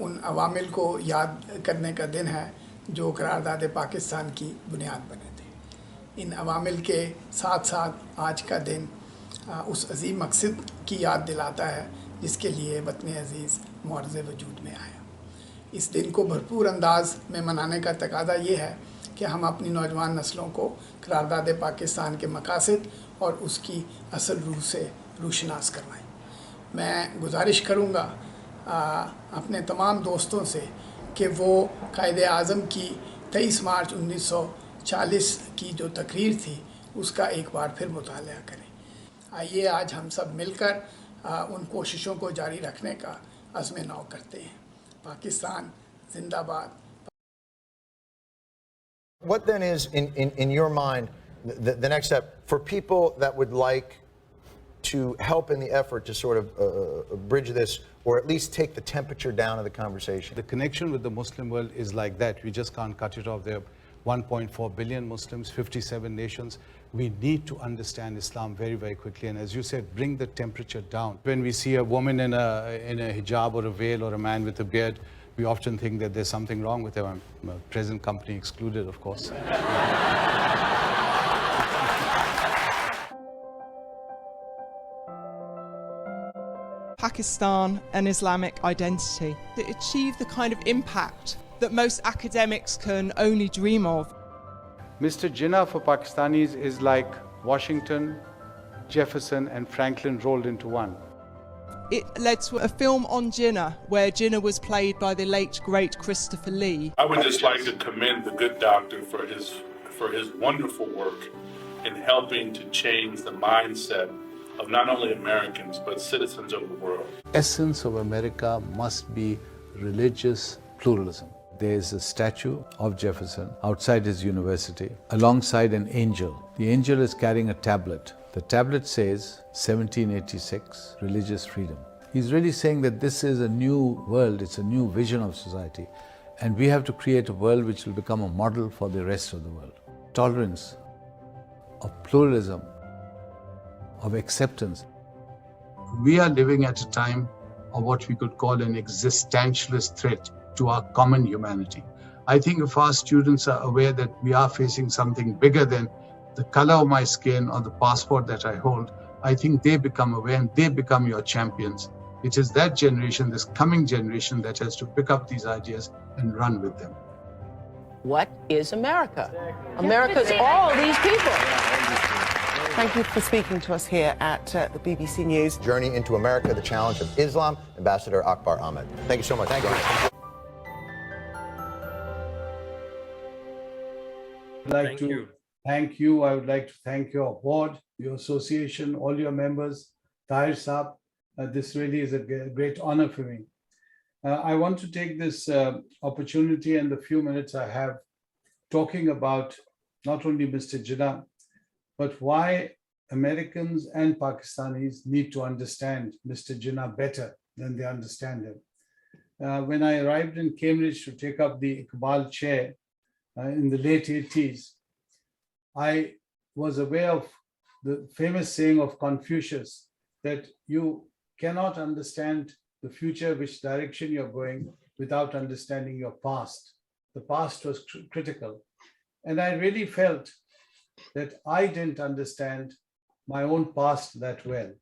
उन अवामिल को याद करने का दिन है जो करारदाद पाकिस्तान की बुनियाद बने थे। इन अवामिल के साथ साथ आज का दिन उस अजीम मकसद की याद दिलाता है जिसके लिए वतन अज़ीज़ मुअर्ज़ वजूद में आया। इस दिन को भरपूर अंदाज में मनाने का तकाज़ा ये है कि हम अपनी नौजवान नस्लों को करारदाद पाकिस्तान के मकासद और उसकी असल रूह से रूशनास करवाएं। मैं गुजारिश करूँगा अपने तमाम दोस्तों से कि वो कायदे आज़म की 23 मार्च 1940 की जो तकरीर थी उसका एक बार फिर मुताला करें। आइए आज हम सब मिलकर उन कोशिशों को जारी रखने का अज़्म नौ करते हैं। पाकिस्तान जिंदाबाद। What then is, in your mind, the next step for people that would like to help in the effort to sort of bridge this, or at least take the temperature down of the conversation? The connection with the Muslim world is like that. We just can't cut it off. There are 1.4 billion Muslims, 57 nations. We need to understand Islam very, very quickly. And as you said, bring the temperature down. When we see a woman in a hijab or a veil, or a man with a beard, we often think that there's something wrong with them. Present company excluded, of course. Pakistan and Islamic identity to achieve the kind of impact that most academics can only dream of. Mr. Jinnah for Pakistanis is like Washington, Jefferson and Franklin rolled into one. It led to a film on Jinnah, where Jinnah was played by the late great Christopher Lee. I would just like to commend the good doctor for his wonderful work in helping to change the mindset of not only Americans but citizens of the world. Essence of America must be religious pluralism. There is a statue of Jefferson outside his university alongside an angel. The angel is carrying a tablet. The tablet says 1786, religious freedom. He's really saying that this is a new world, it's a new vision of society, and we have to create a world which will become a model for the rest of the world. Tolerance, of pluralism, of acceptance. We are living at a time of what we could call an existentialist threat to our common humanity. I think if our students are aware that we are facing something bigger than the color of my skin or the passport that I hold, I think they become aware and they become your champions. It is that generation, this coming generation, that has to pick up these ideas and run with them. What is America? America's all these people. Thank you for speaking to us here at the BBC News. Journey into America, the challenge of Islam, Ambassador AKBAR Ahmed. Thank you so much. Thank you. Thank you. I would like to thank your board, your association, all your members, TAHIR Saab. This really is a great honor for me. I want to take this opportunity and the few minutes I have talking about not only Mr. Jinnah, but why Americans and Pakistanis need to understand Mr. Jinnah better than they understand him. When I arrived in Cambridge to take up the AKBAR chair in the late 80s, I was aware of the famous saying of Confucius that you cannot understand the future, which direction you're going, without understanding your past. The past was critical. And I really felt that I didn't understand my own past that well.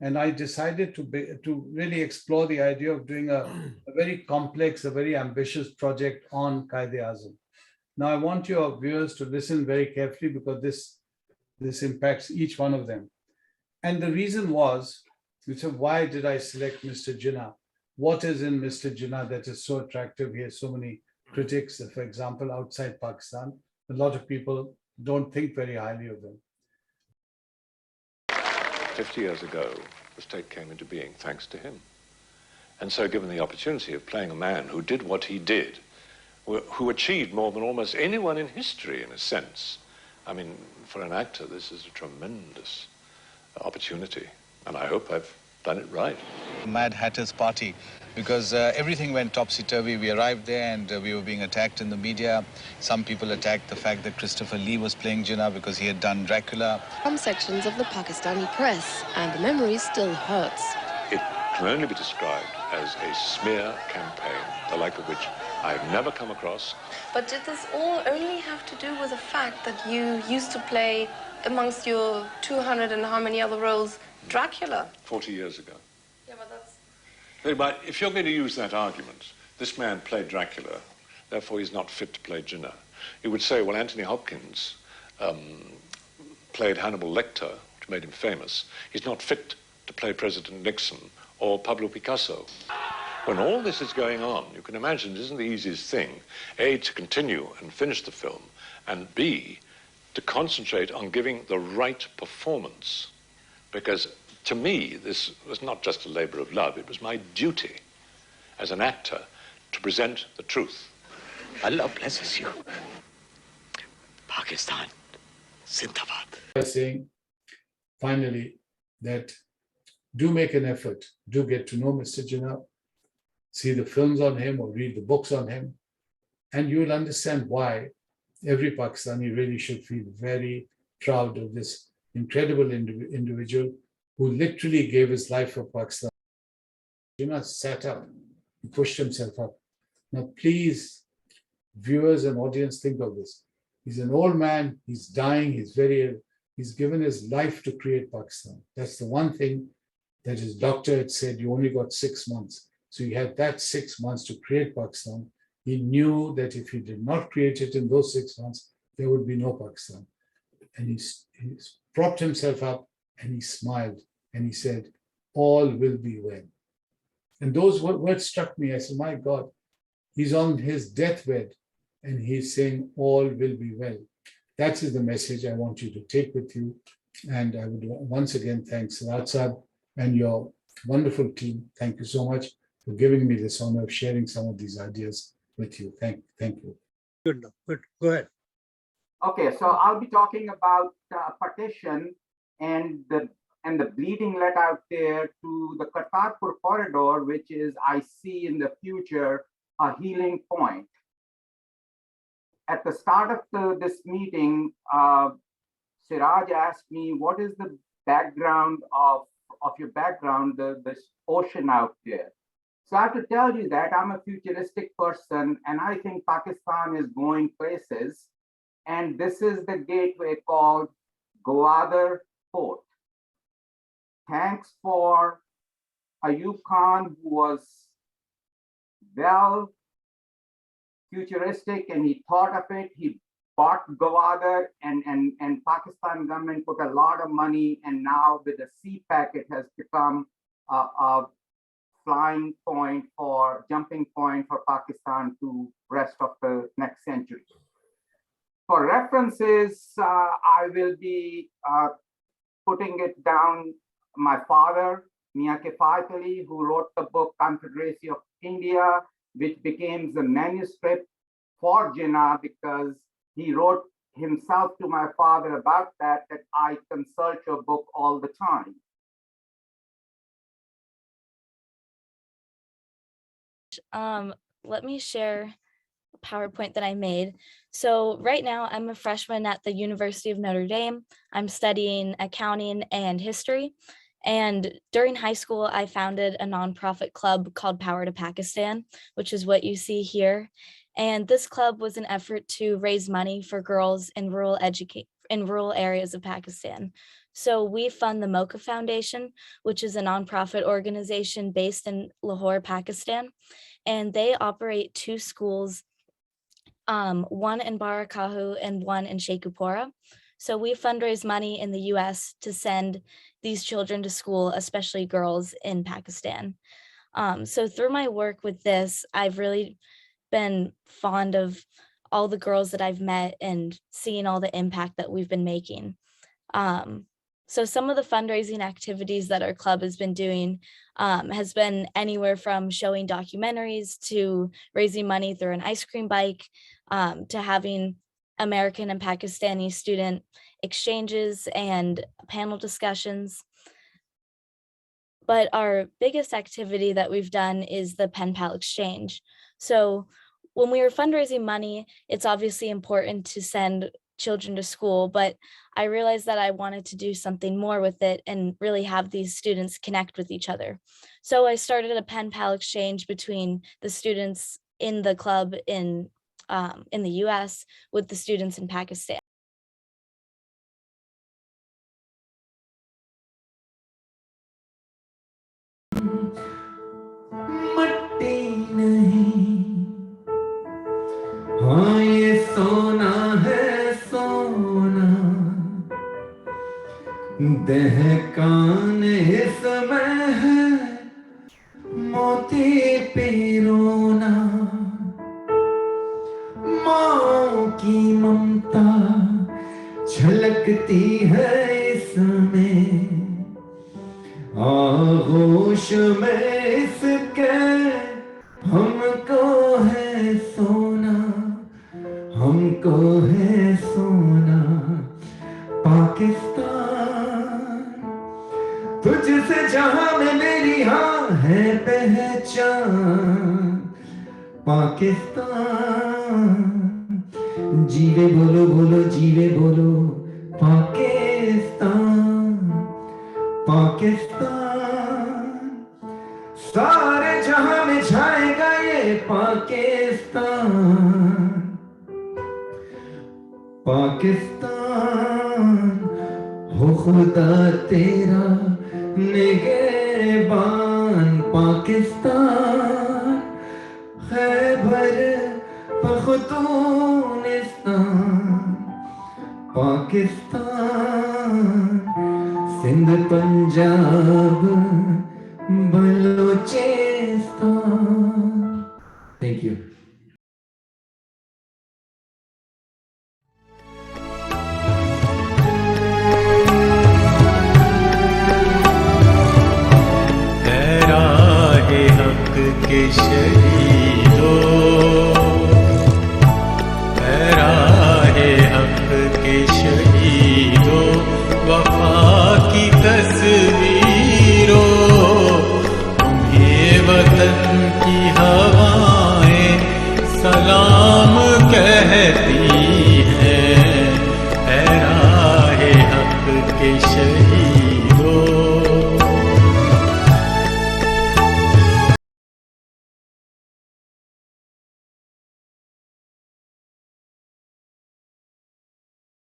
And I decided to really explore the idea of doing a very complex, a very ambitious project on Quaid-e-Azam. Now, I want your viewers to listen very carefully because this impacts each one of them. And the reason was, you said, why did I select Mr. Jinnah? What is in Mr. Jinnah that is so attractive? He has so many critics, for example, outside Pakistan. A lot of people don't think very highly of him. 50 years ago, the state came into being thanks to him. And so given the opportunity of playing a man who did what he did, who achieved more than almost anyone in history, in a sense. I mean, for an actor, this is a tremendous opportunity, and I hope I've done it right. Mad Hatter's party, because everything went topsy-turvy. We arrived there and we were being attacked in the media. Some people attacked the fact that Christopher Lee was playing Jinnah because he had done Dracula. From sections of the Pakistani press, and the memory still hurts. It can only be described as a smear campaign, the like of which I've never come across. But did this all only have to do with the fact that you used to play, amongst your 200 and how many other roles, Dracula? 40 years ago. Yeah, but that's... But if you're going to use that argument, this man played Dracula, therefore he's not fit to play Jinnah. You would say, well, Anthony Hopkins played Hannibal Lecter, which made him famous. He's not fit to play President Nixon or Pablo Picasso. When all this is going on, you can imagine it isn't the easiest thing, A, to continue and finish the film, and B, to concentrate on giving the right performance. Because to me, this was not just a labor of love, it was my duty as an actor to present the truth. Allah blesses you. Pakistan, Zindabad. By saying, finally, that do make an effort, do get to know Mr. Jinnah, see the films on him or read the books on him, and you will understand why every Pakistani really should feel very proud of this incredible individual who literally gave his life for Pakistan. Jinnah sat up, he pushed himself up. Now, please, viewers and audience, think of this. He's an old man, he's dying, he's very ill. He's given his life to create Pakistan. That's the one thing that his doctor had said, you only got 6 months. So he had that 6 months to create Pakistan. He knew that if he did not create it in those 6 months, there would be no Pakistan. And he propped himself up and he smiled and he said, all will be well. And those words struck me. I said, my God, he's on his deathbed and he's saying, all will be well. That is the message I want you to take with you. And I would once again thank SIRAJ Sahab and your wonderful team. Thank you so much for giving me this honor of sharing some of these ideas with you. Thank you. Good. Go ahead. Okay, so I'll be talking about partition and the bleeding let out there to the Kartarpur corridor, which is, I see in the future, a healing point. At the start of this meeting, Siraj asked me, what is the background of your background, this ocean out there? So I have to tell you that I'm a futuristic person and I think Pakistan is going places. And this is the gateway called Gwadar Port. Thanks for Ayub Khan, who was well futuristic and he thought of it. He bought Gwadar and Pakistan government put a lot of money, and now with the CPAC, it has become a flying point for jumping point for Pakistan to rest of the next century. For references, I will be putting it down. My father, Mia Kifayat Ali, who wrote the book Confederacy of India, which became the manuscript for Jinnah, because he wrote himself to my father about that I consult your book all the time. Let me share a PowerPoint that I made. So right now I'm a freshman at the University of Notre Dame. I'm studying accounting and history. And during high school, I founded a nonprofit club called Power to Pakistan, which is what you see here. And this club was an effort to raise money for girls in rural areas of Pakistan. So we fund the Moca Foundation, which is a nonprofit organization based in Lahore, Pakistan. And they operate 2 schools, one in Barakahu and one in Sheikhupura. So we fundraise money in the US to send these children to school, especially girls in Pakistan. So through my work with this, I've really been fond of all the girls that I've met and seeing all the impact that we've been making. So some of the fundraising activities that our club has been doing has been anywhere from showing documentaries to raising money through an ice cream bike to having American and Pakistani student exchanges and panel discussions. But our biggest activity that we've done is the pen pal exchange. So when we are fundraising money, it's obviously important to send children to school, but I realized that I wanted to do something more with it and really have these students connect with each other. So I started a pen pal exchange between the students in the club in the US with the students in Pakistan. मट्टी नहीं, हाँ ये सोना है सोना, दहकाने इसमें है मोती पिरोना, माँ की ममता झलकती है इसमें, आगोश में इसके हमको है सोना, हमको है सोना। पाकिस्तान तुझसे जहां में मेरी हाँ है पहचान, पाकिस्तान जीवे बोलो बोलो जीवे बोलो पाकिस्तान, पाकिस्तान सारे जहां में छाएगा ये पाकिस्तान, पाकिस्तान हो खुदा तेरा निगहबान, पाकिस्तान खैबर पख्तूनिस्तान, पाकिस्तान सिंध पंजाब बलूचिस्तान। Thank you. राहे हक के शरीर